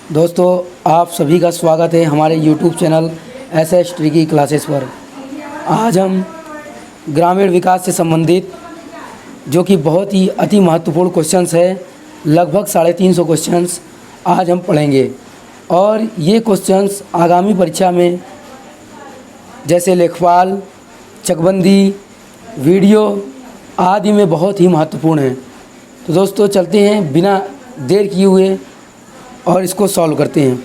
दोस्तों, आप सभी का स्वागत है हमारे YouTube channel SS tricky classes पर। आज हम ग्रामीण विकास से संबंधित जो कि बहुत ही अति महत्वपूर्ण क्वेश्चंस है, लगभग 350 क्वेश्चंस आज हम पढ़ेंगे। और ये क्वेश्चंस आगामी परीक्षा में जैसे लेखपाल, चकबंदी, वीडियो आदि में बहुत ही महत्वपूर्ण है। तो दोस्तों चलते हैं बिना देर किए हुए और इसको सॉल्व करते हैं।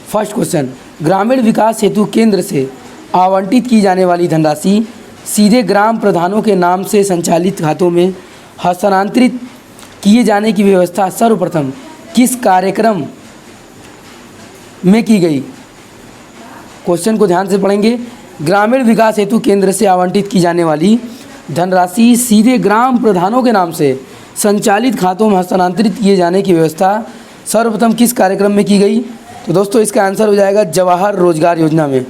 फर्स्ट क्वेश्चन, ग्रामीण विकास हेतु केंद्र से आवंटित की जाने वाली धनराशि सीधे ग्राम प्रधानों के नाम से संचालित खातों में हस्तांतरित किए जाने की व्यवस्था सर्वप्रथम किस कार्यक्रम में की गई? क्वेश्चन को ध्यान से पढ़ेंगे। ग्रामीण विकास हेतु केंद्र से आवंटित की जाने वाली धनराशि सीधे ग्राम प्रधानों के नाम से संचालित खातों में हस्तांतरित किए जाने की व्यवस्था सर्वप्रथम किस कार्यक्रम में की गई? तो दोस्तों इसका आंसर हो जाएगा जवाहर रोजगार योजना में।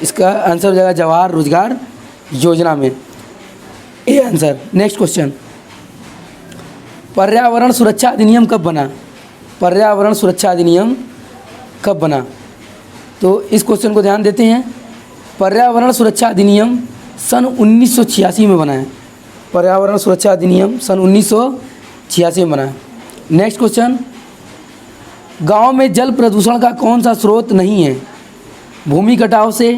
इसका आंसर हो जाएगा जवाहर रोजगार योजना में, ए आंसर। नेक्स्ट क्वेश्चन, पर्यावरण सुरक्षा अधिनियम कब बना? पर्यावरण सुरक्षा अधिनियम कब बना? तो इस क्वेश्चन को ध्यान देते हैं। पर्यावरण सुरक्षा अधिनियम सन 1986 में बना है। पर्यावरण सुरक्षा अधिनियम सन 1986 में बना है। नेक्स्ट क्वेश्चन, गांव में जल प्रदूषण का कौन सा स्रोत नहीं है? भूमि कटाव से,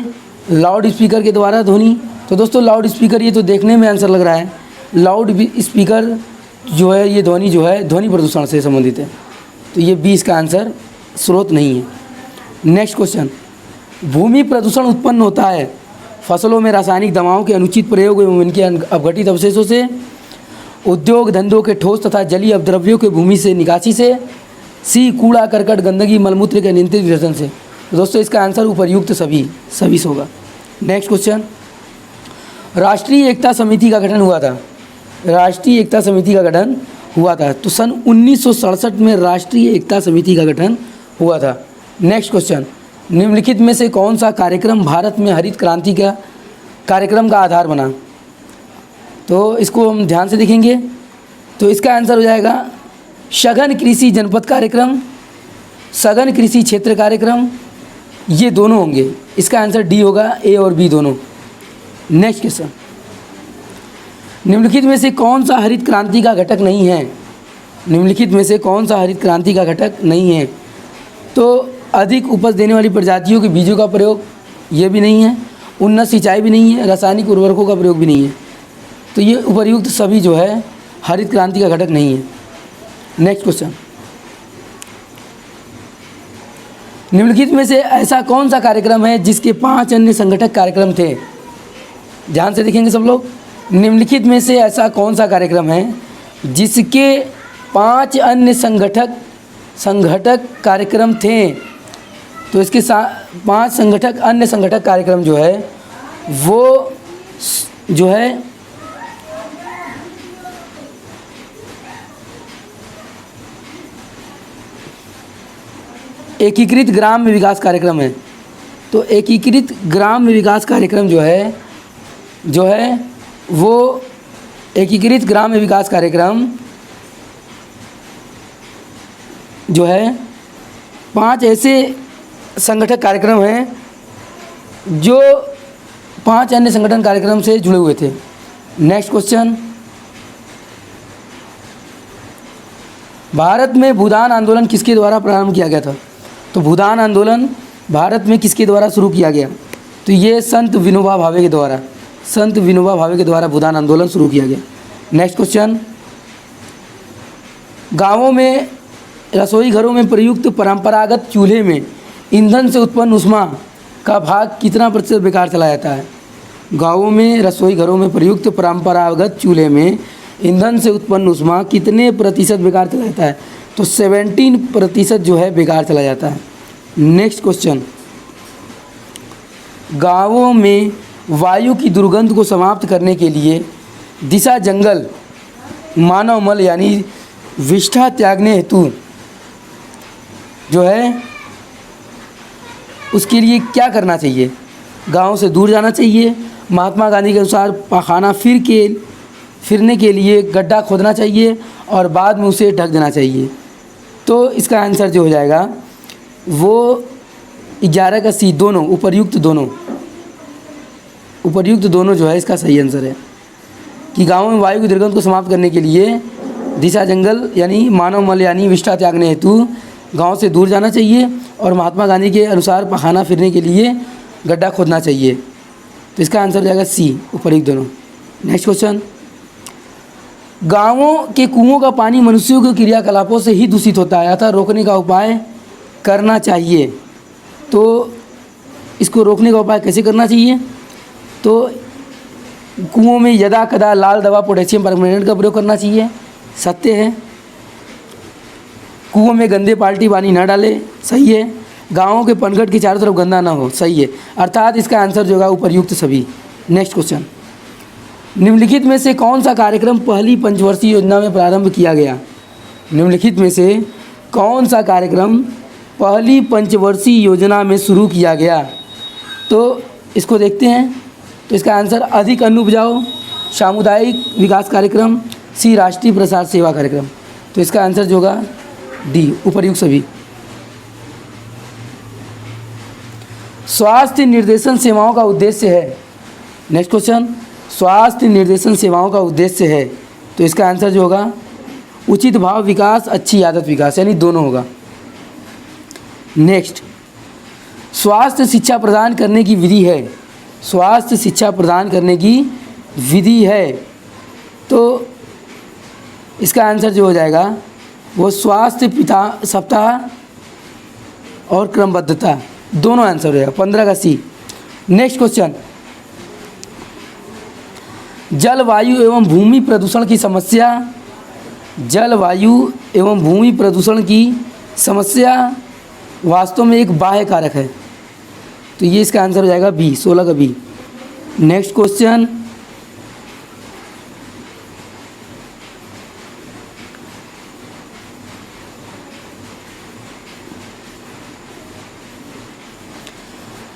लाउड स्पीकर के द्वारा ध्वनि। तो दोस्तों लाउड स्पीकर, ये तो देखने में आंसर लग रहा है। लाउड स्पीकर जो है ये ध्वनि जो है ध्वनि प्रदूषण से संबंधित है। तो ये बी इसका आंसर स्रोत नहीं है। नेक्स्ट क्वेश्चन, भूमि प्रदूषण उत्पन्न होता है फसलों में रासायनिक दवाओं के अनुचित प्रयोग एवं इनके अपघटित अवशेषों से, उद्योग धंधों के ठोस तथा जलीय अपद्रव्यों के भूमि से निकासी से, सी कूड़ा करकट गंदगी मलमूत्र के नियंत्रित विसर्जन से। तो दोस्तों इसका आंसर उपर्युक्त सभी से होगा। नेक्स्ट क्वेश्चन, राष्ट्रीय एकता समिति का गठन हुआ था। राष्ट्रीय एकता समिति का गठन हुआ था तो सन 1967 में राष्ट्रीय एकता समिति का गठन हुआ था। नेक्स्ट क्वेश्चन, निम्नलिखित में से कौन सा कार्यक्रम भारत में हरित क्रांति का कार्यक्रम का आधार बना? तो इसको हम ध्यान से देखेंगे तो इसका आंसर हो जाएगा सघन कृषि जनपद कार्यक्रम, सघन कृषि क्षेत्र कार्यक्रम, ये दोनों होंगे। इसका आंसर डी होगा, ए और बी दोनों। नेक्स्ट क्वेश्चन, निम्नलिखित में से कौन सा हरित क्रांति का घटक नहीं है? निम्नलिखित में से कौन सा हरित क्रांति का घटक नहीं है? तो अधिक उपज देने वाली प्रजातियों के बीजों का प्रयोग, ये भी नहीं है। उन्नत सिंचाई भी नहीं है। रासायनिक उर्वरकों का प्रयोग भी नहीं है। तो ये उपर्युक्त सभी जो है हरित क्रांति का घटक नहीं है। नेक्स्ट क्वेश्चन, निम्नलिखित में से ऐसा कौन सा कार्यक्रम है जिसके 5 अन्य संगठक कार्यक्रम थे? ध्यान से देखेंगे सब लोग। निम्नलिखित में से ऐसा कौन सा कार्यक्रम है जिसके 5 अन्य संगठक कार्यक्रम थे? तो इसके 5 अन्य संगठक कार्यक्रम जो है वो जो है एकीकृत ग्राम्य विकास कार्यक्रम है। तो एकीकृत ग्राम्य विकास कार्यक्रम जो है वो एकीकृत ग्राम्य विकास कार्यक्रम जो है 5 ऐसे संगठक कार्यक्रम हैं जो 5 अन्य संगठन कार्यक्रम से जुड़े हुए थे। नेक्स्ट क्वेश्चन, भारत में भूदान आंदोलन किसके द्वारा प्रारंभ किया गया था? तो भूदान आंदोलन भारत में किसके द्वारा शुरू किया गया? तो ये संत विनोबा भावे के द्वारा भूदान आंदोलन शुरू किया गया। नेक्स्ट क्वेश्चन, गांवों में रसोई घरों में प्रयुक्त परंपरागत चूल्हे में ईंधन से उत्पन्न ऊष्मा का भाग कितना प्रतिशत बेकार चला जाता है? गांवों में रसोई घरों में प्रयुक्त परंपरागत चूल्हे में ईंधन से उत्पन्न ऊष्मा कितने प्रतिशत बेकार चला जाता है? तो 17% जो है बेकार चला जाता है। नेक्स्ट क्वेश्चन, गांवों में वायु की दुर्गंध को समाप्त करने के लिए दिशा जंगल मानव मल यानी विष्ठा त्यागने हेतु जो है उसके लिए क्या करना चाहिए? गांव से दूर जाना चाहिए। महात्मा गांधी के अनुसार पाखाना फिरने के लिए गड्ढा खोदना चाहिए और बाद में उसे ढक देना चाहिए। तो इसका आंसर जो हो जाएगा वो 11 का सी, दोनों उपर्युक्त दोनों जो है इसका सही आंसर है कि गाँव में वायु की दुर्गंध को समाप्त करने के लिए दिशा जंगल यानी मानव मल यानी विष्ठा त्यागने हेतु गांव से दूर जाना चाहिए और महात्मा गांधी के अनुसार पखाना फिरने के लिए गड्ढा खोदना चाहिए। तो इसका आंसर हो जाएगा सी, उपर्युक्त दोनों। नेक्स्ट क्वेश्चन, गांवों के कुओं का पानी मनुष्यों के क्रियाकलापों से ही दूषित होता है, अतः रोकने का उपाय करना चाहिए। तो इसको रोकने का उपाय कैसे करना चाहिए? तो कुओं में यदा कदा लाल दवा पोटेशियम परमैंगनेट का प्रयोग करना चाहिए, सत्य है। कुओं में गंदे पाल्टी पानी न डाले, सही है। गाँवों के पनघट के चारों तरफ गंदा ना हो, सही है। अर्थात इसका आंसर जो होगा उपर्युक्त सभी। नेक्स्ट क्वेश्चन, निम्नलिखित में से कौन सा कार्यक्रम पहली पंचवर्षीय योजना में प्रारंभ किया गया? निम्नलिखित में से कौन सा कार्यक्रम पहली पंचवर्षीय योजना में शुरू किया गया? तो इसको देखते हैं। तो इसका आंसर अधिक अन्न उपजाओ, सामुदायिक विकास कार्यक्रम, सी राष्ट्रीय प्रसार सेवा कार्यक्रम। तो इसका आंसर जो होगा डी, उपर्युक्त सभी। स्वास्थ्य निर्देशन सेवाओं का उद्देश्य है। नेक्स्ट क्वेश्चन, स्वास्थ्य निर्देशन सेवाओं का उद्देश्य है। तो इसका आंसर जो होगा उचित भाव विकास, अच्छी आदत विकास, यानी दोनों होगा। नेक्स्ट, स्वास्थ्य शिक्षा प्रदान करने की विधि है। स्वास्थ्य शिक्षा प्रदान करने की विधि है। तो इसका आंसर जो हो जाएगा वो स्वास्थ्य पिता सप्ताह और क्रमबद्धता, दोनों आंसर हो जाएगा, 15 का सी। नेक्स्ट क्वेश्चन, जलवायु एवं भूमि प्रदूषण की समस्या। जलवायु एवं भूमि प्रदूषण की समस्या वास्तव में एक बाह्य कारक है। तो ये इसका आंसर हो जाएगा बी, 16 का बी। नेक्स्ट क्वेश्चन,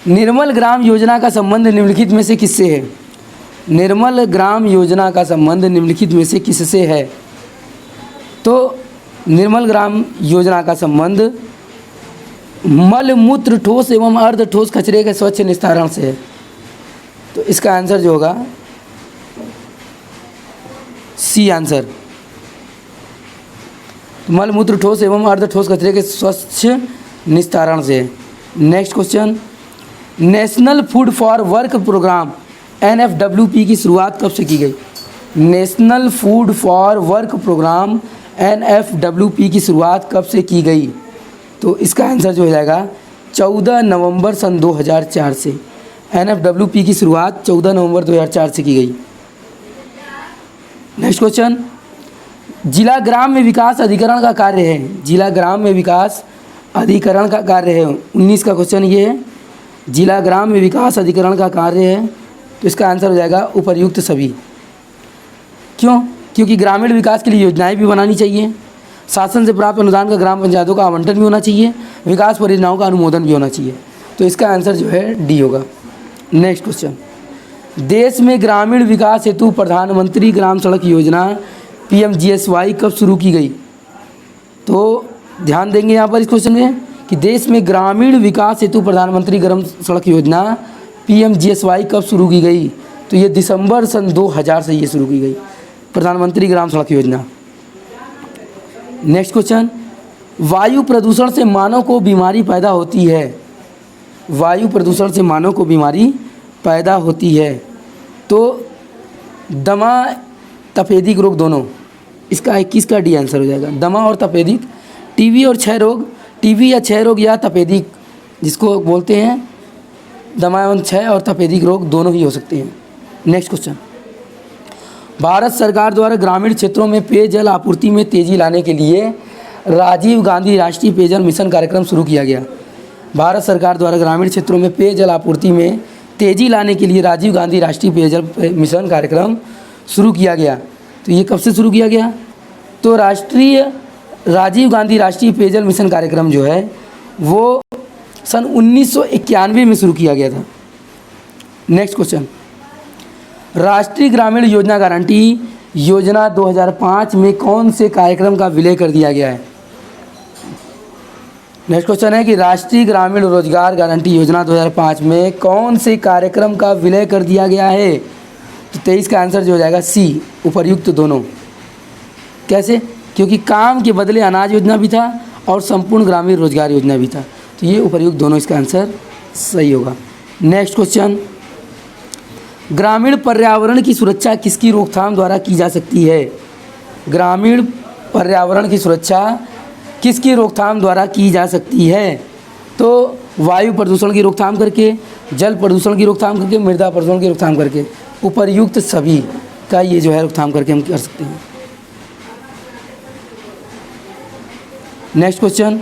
निर्मल ग्राम योजना का संबंध निम्नलिखित में से किससे है? निर्मल ग्राम योजना का संबंध निम्नलिखित में से किससे है? तो निर्मल ग्राम योजना का संबंध मल मूत्र ठोस एवं अर्ध ठोस कचरे के स्वच्छ निस्तारण से है। तो इसका आंसर जो होगा सी आंसर, मल मूत्र ठोस एवं अर्ध ठोस कचरे के स्वच्छ निस्तारण से है। Next question, national food for work programme NFWP की शुरुआत कब से की गई? National food for work programme NFWP की शुरुआत कब से की गई? तो इसका आंसर जो हो जाएगा 14 नवंबर सन 2004 से। NFWP की शुरुआत 14 नवंबर 2004 से की गई। नेक्स्ट क्वेश्चन, जिला ग्राम में विकास अधिकरण का कार्य है। जिला ग्राम में विकास अधिकरण का कार्य है। 19 का क्वेश्चन ये है, जिला ग्राम में विकास अधिकरण का कार्य है। तो इसका आंसर हो जाएगा उपर्युक्त सभी। क्यों? क्योंकि ग्रामीण विकास के लिए योजनाएं भी बनानी चाहिए, शासन से प्राप्त अनुदान का ग्राम पंचायतों का आवंटन भी होना चाहिए, विकास परियोजनाओं का अनुमोदन भी होना चाहिए। तो इसका आंसर जो है डी होगा। नेक्स्ट क्वेश्चन, देश में ग्रामीण विकास हेतु प्रधानमंत्री ग्राम सड़क योजना PMGSY कब शुरू की गई? तो ध्यान देंगे यहाँ पर इस क्वेश्चन में कि देश में ग्रामीण विकास हेतु प्रधानमंत्री ग्राम सड़क योजना PMGSY कब शुरू की गई? तो ये दिसंबर सन 2000 से ये शुरू की गई, प्रधानमंत्री ग्राम सड़क योजना। नेक्स्ट क्वेश्चन, वायु प्रदूषण से मानव को बीमारी पैदा होती है। वायु प्रदूषण से मानव को बीमारी पैदा होती है। तो दमा तपेदिक रोग दोनों, इसका 21 का डी आंसर हो जाएगा। दमा और तपेदिक, टीबी और क्षय रोग, टीबी या क्षय रोग या तपेदिक जिसको बोलते हैं, दमा एवं क्षय और तपेदिक रोग दोनों ही हो सकते हैं। नेक्स्ट क्वेश्चन, भारत सरकार द्वारा ग्रामीण क्षेत्रों में पेयजल आपूर्ति में तेजी लाने के लिए राजीव गांधी राष्ट्रीय पेयजल मिशन कार्यक्रम शुरू किया गया। भारत सरकार द्वारा ग्रामीण क्षेत्रों में पेयजल आपूर्ति में तेजी लाने के लिए राजीव गांधी राष्ट्रीय पेयजल मिशन कार्यक्रम शुरू किया गया। तो ये कब से शुरू किया गया? तो राजीव गांधी राष्ट्रीय पेयजल मिशन कार्यक्रम जो है वो सन 1991 में शुरू किया गया था। नेक्स्ट क्वेश्चन, राष्ट्रीय ग्रामीण योजना गारंटी योजना 2005 में कौन से कार्यक्रम का विलय कर दिया गया है? नेक्स्ट क्वेश्चन है कि राष्ट्रीय ग्रामीण रोजगार गारंटी योजना 2005 में कौन से कार्यक्रम का विलय कर दिया गया है? तो 23 का आंसर जो हो जाएगा सी, उपर्युक्त दोनों। कैसे? क्योंकि काम के बदले अनाज योजना भी था और संपूर्ण ग्रामीण रोजगार योजना भी था, तो ये उपर्युक्त दोनों इसका आंसर सही होगा। नेक्स्ट क्वेश्चन, ग्रामीण पर्यावरण की सुरक्षा किसकी रोकथाम द्वारा की जा सकती है? ग्रामीण पर्यावरण की सुरक्षा किसकी रोकथाम द्वारा की जा सकती है? तो वायु प्रदूषण की रोकथाम करके, जल प्रदूषण की रोकथाम करके, मृदा प्रदूषण की रोकथाम करके, उपर्युक्त सभी का ये जो है रोकथाम करके हम कर सकते हैं। नेक्स्ट क्वेश्चन,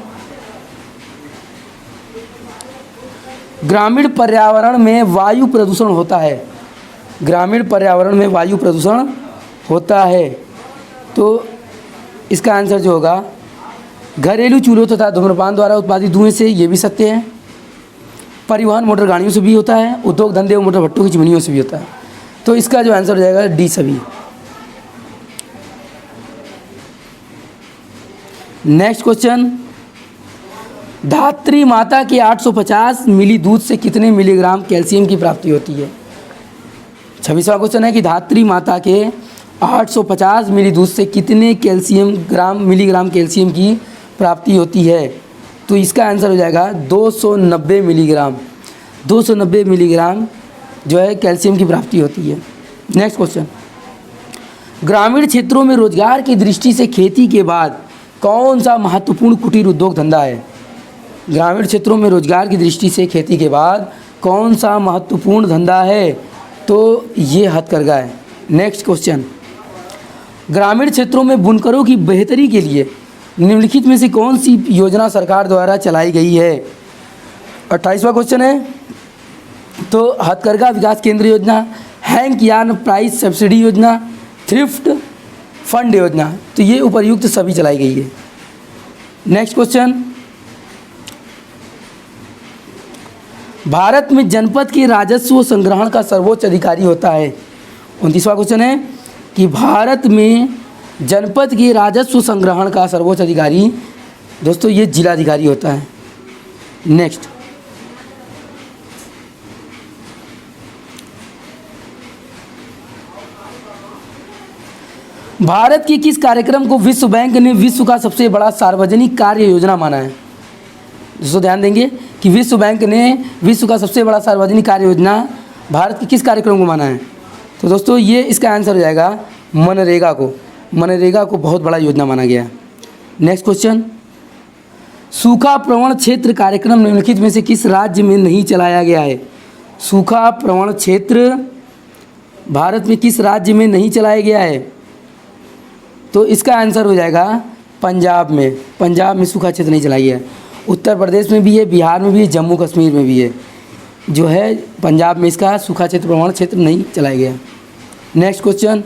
ग्रामीण पर्यावरण में वायु प्रदूषण होता है। ग्रामीण पर्यावरण में वायु प्रदूषण होता है, तो इसका आंसर जो होगा घरेलू चूल्हों तथा धूम्रपान द्वारा उत्पादित धुएं से, ये भी सत्य है। परिवहन मोटर गाड़ियों से भी होता है, उद्योग धंधे और मोटर भट्टों की चिमनियों से भी होता है, तो इसका जो आंसर हो जाएगा डी सभी। नेक्स्ट क्वेश्चन, धात्री माता के 850 मिली दूध से कितने मिलीग्राम कैल्शियम की प्राप्ति होती है? 26वां क्वेश्चन है कि धात्री माता के 850 मिली दूध से कितने मिलीग्राम कैल्शियम की प्राप्ति होती है? तो इसका आंसर हो जाएगा 290 मिलीग्राम। 290 मिलीग्राम जो है कैल्शियम की प्राप्ति होती है। नेक्स्ट क्वेश्चन, ग्रामीण क्षेत्रों में रोजगार की दृष्टि से खेती के बाद कौन सा महत्वपूर्ण कुटीर उद्योग धंधा है? ग्रामीण क्षेत्रों में रोजगार की दृष्टि से खेती के बाद कौन सा महत्वपूर्ण धंधा है? तो ये हथकरघा है। नेक्स्ट क्वेश्चन, ग्रामीण क्षेत्रों में बुनकरों की बेहतरी के लिए निम्नलिखित में से कौन सी योजना सरकार द्वारा चलाई गई है? 28वां क्वेश्चन है, तो हथकरघा विकास केंद्र योजना, हैंक यार्न प्राइस सब्सिडी योजना, थ्रिफ्ट फंड योजना, तो ये उपर्युक्त सभी चलाई गई है। नेक्स्ट क्वेश्चन, भारत में जनपद के राजस्व संग्रहण का सर्वोच्च अधिकारी होता है। 29वां क्वेश्चन है कि भारत में जनपद के राजस्व संग्रहण का सर्वोच्च अधिकारी दोस्तों ये जिलाधिकारी होता है। नेक्स्ट, भारत के किस कार्यक्रम को विश्व बैंक ने विश्व का सबसे बड़ा सार्वजनिक कार्य योजना माना है? दोस्तों ध्यान देंगे कि विश्व बैंक ने विश्व का सबसे बड़ा सार्वजनिक कार्य योजना भारत के किस कार्यक्रम को माना है? तो दोस्तों ये इसका आंसर हो जाएगा मनरेगा को। मनरेगा को बहुत बड़ा योजना माना गया है। नेक्स्ट क्वेश्चन, सूखा प्रवण क्षेत्र कार्यक्रम निम्नलिखित में से किस राज्य में नहीं चलाया गया है? सूखा प्रवण क्षेत्र भारत में किस राज्य में नहीं चलाया गया है? तो इसका आंसर हो जाएगा पंजाब में। पंजाब में सूखा क्षेत्र नहीं चलाया गया है। उत्तर प्रदेश में भी है, बिहार में भी है, जम्मू कश्मीर में भी है, जो है पंजाब में इसका सूखा क्षेत्र प्रवण क्षेत्र नहीं चलाया गया। नेक्स्ट क्वेश्चन,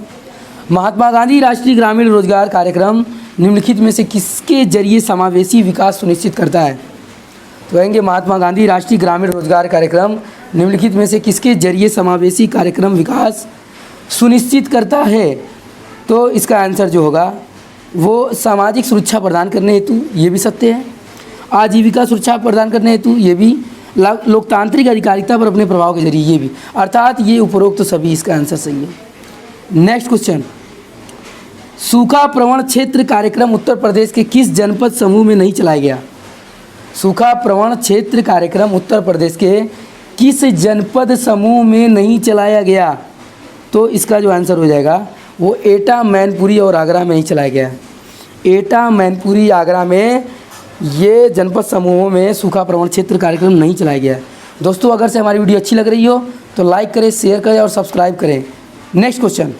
महात्मा गांधी राष्ट्रीय ग्रामीण रोजगार कार्यक्रम निम्नलिखित में से किसके जरिए समावेशी विकास सुनिश्चित करता है? तो कहेंगे महात्मा गांधी राष्ट्रीय ग्रामीण रोजगार कार्यक्रम निम्नलिखित में से किसके जरिए समावेशी कार्यक्रम विकास सुनिश्चित करता है? तो इसका आंसर जो होगा वो सामाजिक सुरक्षा प्रदान करने हेतु, ये भी सत्य है। आजीविका सुरक्षा प्रदान करने हेतु, ये भी। लोकतांत्रिक अधिकारिता पर अपने प्रभाव के जरिए, ये भी। अर्थात ये उपरोक्त सभी इसका आंसर सही है। नेक्स्ट क्वेश्चन, सूखा प्रवण क्षेत्र कार्यक्रम उत्तर प्रदेश के किस जनपद समूह में नहीं चलाया गया? सूखा प्रवण क्षेत्र कार्यक्रम उत्तर प्रदेश के किस जनपद समूह में नहीं चलाया गया? तो इसका जो आंसर हो जाएगा वो एटा, मैनपुरी और आगरा में ही चलाया गया है। एटा, मैनपुरी, आगरा में ये जनपद समूहों में सूखा प्रवण क्षेत्र कार्यक्रम नहीं चलाया गया है। दोस्तों अगर से हमारी वीडियो अच्छी लग रही हो तो लाइक करें, शेयर करें और सब्सक्राइब करें। नेक्स्ट क्वेश्चन,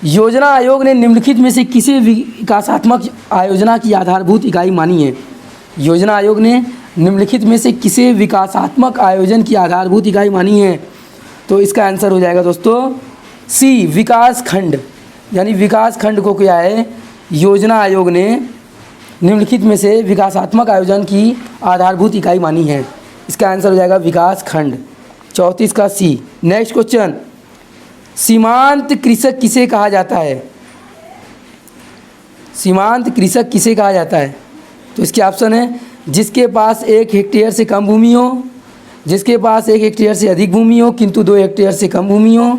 योजना आयोग ने निम्नलिखित में से किसे विकासात्मक आयोजना की आधारभूत इकाई मानी है? योजना आयोग ने निम्नलिखित में से किसे विकासात्मक आयोजन की आधारभूत इकाई मानी है? तो इसका आंसर हो जाएगा दोस्तों सी, विकास खंड। यानी विकास खंड को क्या है, योजना आयोग ने निम्नलिखित में से विकासात्मक आयोजन की आधारभूत इकाई मानी है। इसका आंसर हो जाएगा विकास खंड। 34 का सी। नेक्स्ट क्वेश्चन, सीमांत कृषक किसे कहा जाता है? सीमांत कृषक किसे कहा जाता है? तो इसके ऑप्शन है जिसके पास 1 हेक्टेयर से कम भूमि हो, जिसके पास 1 हेक्टेयर से अधिक भूमि हो किंतु 2 हेक्टेयर से कम भूमि हो,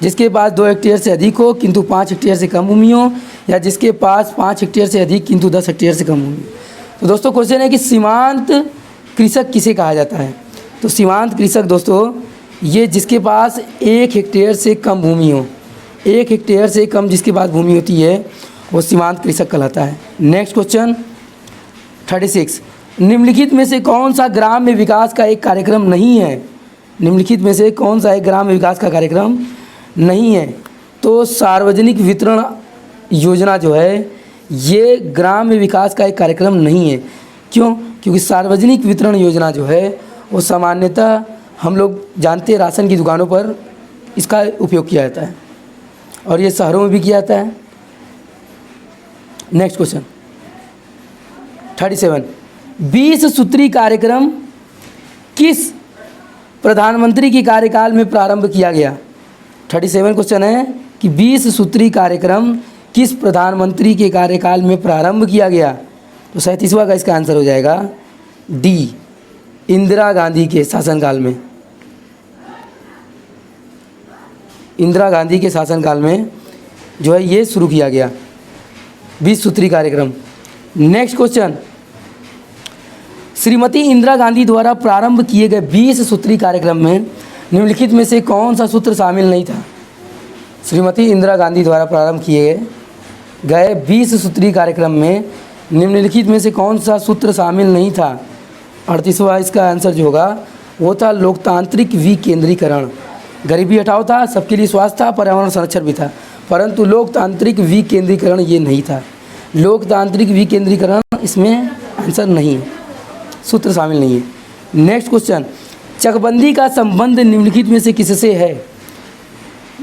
जिसके पास 2 हेक्टेयर से अधिक हो किंतु 5 हेक्टेयर से कम भूमि हो, या जिसके पास 5 हेक्टेयर से अधिक किंतु 10 हेक्टेयर से कम भूमि हो। तो दोस्तों क्वेश्चन है कि सीमांत कृषक किसे कहा जाता है। तो सीमांत कृषक दोस्तों ये जिसके पास 1 हेक्टेयर से कम भूमि हो, 1 हेक्टेयर से कम जिसके पास भूमि होती है वो सीमांत कृषक कहलाता है। नेक्स्ट क्वेश्चन 36, निम्नलिखित में से कौन सा ग्राम्य विकास का एक कार्यक्रम नहीं है। निम्नलिखित में से कौन सा एक ग्राम्य विकास का कार्यक्रम नहीं है। तो सार्वजनिक वितरण योजना जो है ये ग्राम्य विकास का एक कार्यक्रम नहीं है। क्यों? क्योंकि सार्वजनिक वितरण योजना जो है वो सामान्यतः हम लोग जानते हैं राशन की दुकानों पर इसका उपयोग किया जाता है और ये शहरों में भी किया जाता है। नेक्स्ट क्वेश्चन 37, 20 सूत्री कार्यक्रम किस प्रधानमंत्री के कार्यकाल में प्रारंभ किया गया। 37 क्वेश्चन है कि 20 सूत्री कार्यक्रम किस प्रधानमंत्री के कार्यकाल में प्रारंभ किया गया। तो 37वां का इसका आंसर हो जाएगा डी, इंदिरा गांधी के शासनकाल में। इंदिरा गांधी के शासनकाल में जो है ये शुरू किया गया 20 सूत्री कार्यक्रम। नेक्स्ट क्वेश्चन, श्रीमती इंदिरा गांधी द्वारा प्रारंभ किए गए 20 सूत्री कार्यक्रम में निम्नलिखित में से कौन सा सूत्र शामिल नहीं था। श्रीमती इंदिरा गांधी द्वारा प्रारंभ किए गए 20 सूत्री कार्यक्रम में निम्नलिखित में से कौन सा सूत्र शामिल नहीं था। 38वां इसका आंसर जो होगा वो था लोकतांत्रिक विकेंद्रीकरण। गरीबी हटाओ था, सबके लिए स्वास्थ्य था, पर्यावरण संरक्षण भी था, परंतु लोकतांत्रिक विकेंद्रीकरण ये नहीं था। लोकतांत्रिक विकेंद्रीकरण इसमें आंसर नहीं है, सूत्र शामिल नहीं है। नेक्स्ट क्वेश्चन, चकबंदी का संबंध निम्नलिखित में से किससे है।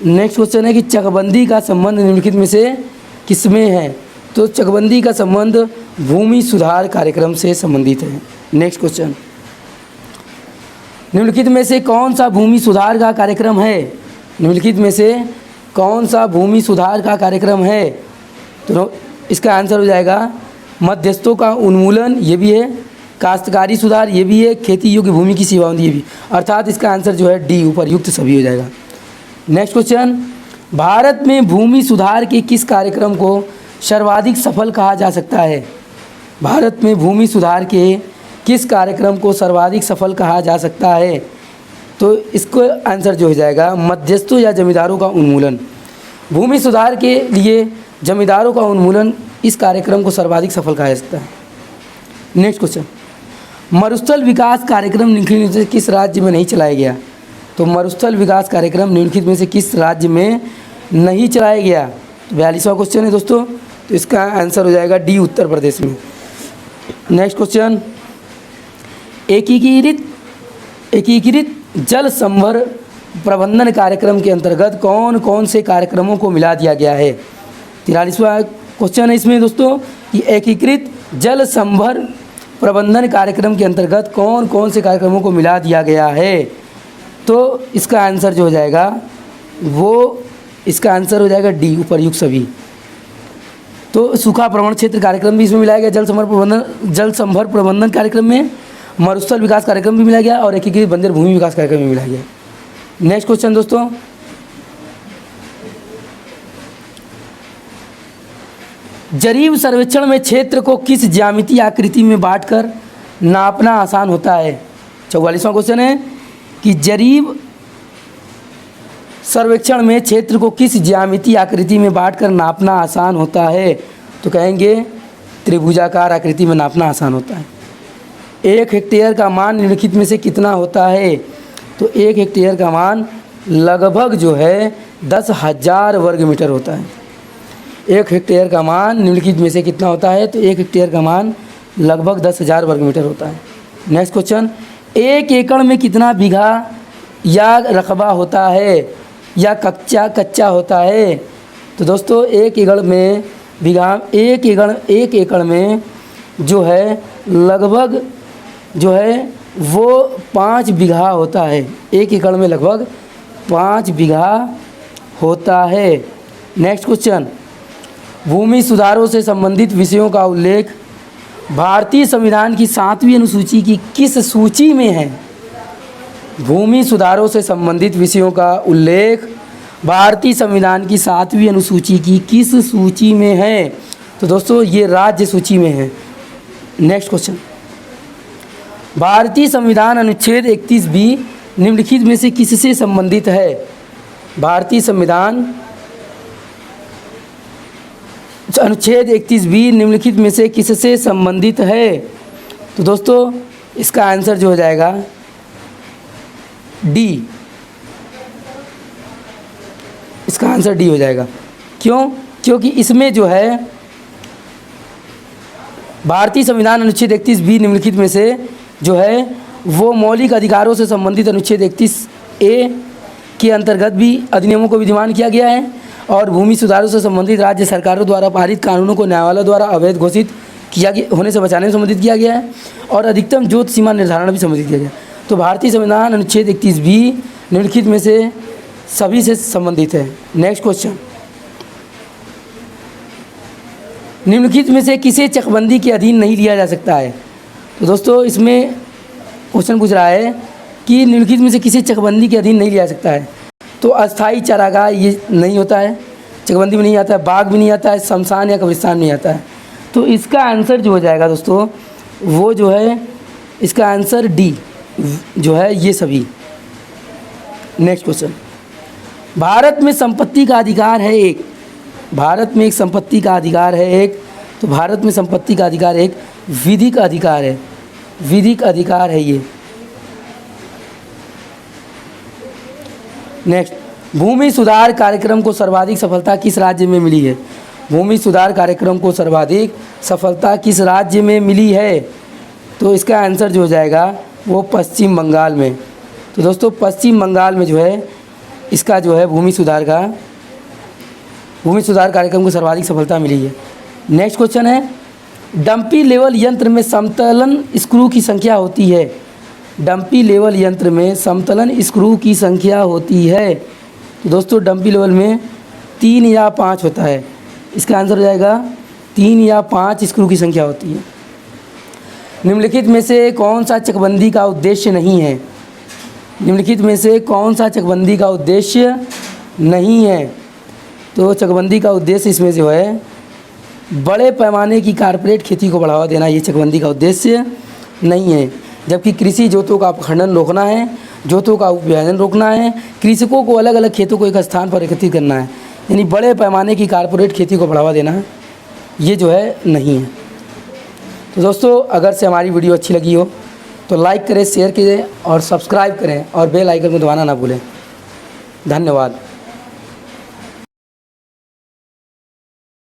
नेक्स्ट क्वेश्चन है कि चकबंदी का संबंध निम्नलिखित में से किसमें है। तो चकबंदी का संबंध भूमि सुधार कार्यक्रम से संबंधित है। नेक्स्ट क्वेश्चन, निम्नलिखित में से कौन सा भूमि सुधार का कार्यक्रम है। निम्नलिखित में से कौन सा भूमि सुधार का कार्यक्रम है। तो इसका आंसर हो जाएगा मध्यस्थों का उन्मूलन, ये भी है, काश्तकारी सुधार ये भी है, खेती योग्य भूमि की सेवाओं ये भी, अर्थात इसका आंसर जो है डी, उपर्युक्त सभी हो जाएगा। नेक्स्ट क्वेश्चन, भारत में भूमि सुधार के किस कार्यक्रम को सर्वाधिक सफल कहा जा सकता है। भारत में भूमि सुधार के किस कार्यक्रम को सर्वाधिक सफल कहा जा सकता है। तो इसको आंसर जो हो जाएगा मध्यस्थों या जमींदारों का उन्मूलन। भूमि सुधार के लिए जमींदारों का उन्मूलन इस कार्यक्रम को सर्वाधिक सफल कहा जा सकता है। नेक्स्ट क्वेश्चन, मरुस्थल विकास कार्यक्रम निम्नलिखित में से किस राज्य में नहीं चलाया गया। तो मरुस्थल विकास कार्यक्रम निम्नलिखित में से किस राज्य में नहीं चलाया गया। 42वां क्वेश्चन है दोस्तों, तो इसका आंसर हो जाएगा डी, उत्तर प्रदेश में। नेक्स्ट क्वेश्चन, एकीकृत जल संभर प्रबंधन कार्यक्रम के अंतर्गत कौन कौन से कार्यक्रमों को मिला दिया गया है। 43वां क्वेश्चन है इसमें दोस्तों कि एकीकृत जल संभर प्रबंधन कार्यक्रम के अंतर्गत कौन कौन से कार्यक्रमों को मिला दिया गया है। तो इसका आंसर जो हो जाएगा वो इसका आंसर हो जाएगा डी, उपर्युक्त सभी। तो सूखा प्रवण क्षेत्र कार्यक्रम भी इसमें मिलाया गया, जल संभर प्रबंधन कार्यक्रम में, मरुस्थल विकास कार्यक्रम भी मिलाया गया और एकीकृत बंजर भूमि विकास कार्यक्रम में मिलाया गया। नेक्स्ट क्वेश्चन दोस्तों, जरीब सर्वेक्षण में क्षेत्र को किस ज्यामितीय आकृति में बांटकर नापना आसान होता है। 44वां क्वेश्चन है कि जरीब सर्वेक्षण में क्षेत्र को किस ज्यामितीय आकृति में बांटकर नापना आसान होता है। तो कहेंगे त्रिभुजाकार आकृति में नापना आसान होता है। 1 हेक्टेयर का मान निम्नलिखित में से कितना होता है। तो 1 हेक्टेयर का मान लगभग जो है 10,000 वर्ग मीटर होता है। 1 हेक्टेयर का मान निम्नलिखित में से कितना होता है। तो 1 हेक्टेयर का मान लगभग 10,000 वर्ग मीटर होता है। नेक्स्ट क्वेश्चन, 1 एकड़ में कितना बीघा या रकबा होता है या कच्चा होता है। तो दोस्तों 1 एकड़ में बीघा, 1 एकड़ में जो है लगभग जो है वो 5 बीघा होता है। 1 एकड़ में लगभग 5 बीघा होता है। नेक्स्ट क्वेश्चन, भूमि सुधारों से संबंधित विषयों का उल्लेख भारतीय संविधान की 7वीं अनुसूची की किस सूची में है भूमि सुधारों से संबंधित विषयों का उल्लेख? भारतीय संविधान की 7वीं अनुसूची की किस सूची में है? तो दोस्तों ये राज्य सूची में है। नेक्स्ट क्वेश्चन, भारतीय संविधान अनुच्छेद 31B निम्नलिखित में से किससे संबंधित है? भारतीय संविधान अनुच्छेद 31B निम्नलिखित में से किससे संबंधित है? तो दोस्तों इसका आंसर जो हो जाएगा डी, इसका आंसर डी हो जाएगा। क्यों? क्योंकि इसमें जो है भारतीय संविधान अनुच्छेद 31B निम्नलिखित में से जो है वो मौलिक अधिकारों से संबंधित अनुच्छेद 31A के अंतर्गत भी अधिनियमों को विधिमान किया गया है और भूमि सुधारों से संबंधित राज्य सरकारों द्वारा पारित कानूनों को न्यायालय द्वारा अवैध घोषित किया गया होने से बचाने में संबंधित किया गया है और अधिकतम जोत सीमा निर्धारण भी संबंधित किया गया। तो भारतीय संविधान अनुच्छेद 31B निम्नलिखित में से सभी से संबंधित है। नेक्स्ट क्वेश्चन, निम्नलिखित में से किसे चकबंदी के अधीन नहीं लिया जा सकता है? तो दोस्तों इसमें क्वेश्चन पूछ रहा है कि निम्नलिखित में से किसे चकबंदी के अधीन नहीं लिया सकता है? तो अस्थाई चारागाह ये नहीं होता है, चकबंदी में नहीं आता है, बाग भी नहीं आता है, शमशान या कब्रिस्तान नहीं आता है। तो इसका आंसर जो हो जाएगा दोस्तों वो जो है इसका आंसर डी जो है ये सभी। नेक्स्ट क्वेश्चन, भारत में संपत्ति का अधिकार है एक, भारत में एक संपत्ति का अधिकार है एक, तो भारत में संपत्ति का अधिकार एक विधिक अधिकार है, विधिक अधिकार है ये। नेक्स्ट, भूमि सुधार कार्यक्रम को सर्वाधिक सफलता किस राज्य में मिली है? भूमि सुधार कार्यक्रम को सर्वाधिक सफलता किस राज्य में मिली है? तो इसका आंसर जो हो जाएगा वो पश्चिम बंगाल में। तो दोस्तों पश्चिम बंगाल में जो है इसका जो है भूमि सुधार कार्यक्रम को सर्वाधिक सफलता मिली है। नेक्स्ट क्वेश्चन है, डंपी लेवल यंत्र में समतलन स्क्रू की संख्या होती है? डंपी लेवल यंत्र में समतलन स्क्रू की संख्या होती है। तो दोस्तों डंपी लेवल में 3 या 5 होता है। इसका आंसर हो जाएगा 3 या 5 स्क्रू की संख्या होती है। निम्नलिखित में से कौन सा चकबंदी का उद्देश्य नहीं है? निम्नलिखित में से कौन सा चकबंदी का उद्देश्य नहीं है? तो चकबंदी का उद्देश्य इसमें जो है बड़े पैमाने की कारपोरेट खेती को बढ़ावा देना, ये चकबंदी का उद्देश्य नहीं है। जबकि कृषि जोतों का अपखंडन रोकना है, जोतों का उपविभाजन रोकना है, कृषकों को अलग अलग खेतों को एक स्थान पर एकत्रित करना है, यानी बड़े पैमाने की कारपोरेट खेती को बढ़ावा देना, ये जो है नहीं है। तो दोस्तों अगर से हमारी वीडियो अच्छी लगी हो तो लाइक करें, शेयर करें और सब्सक्राइब करें और बेल आइकन को दबाना ना भूलें। धन्यवाद।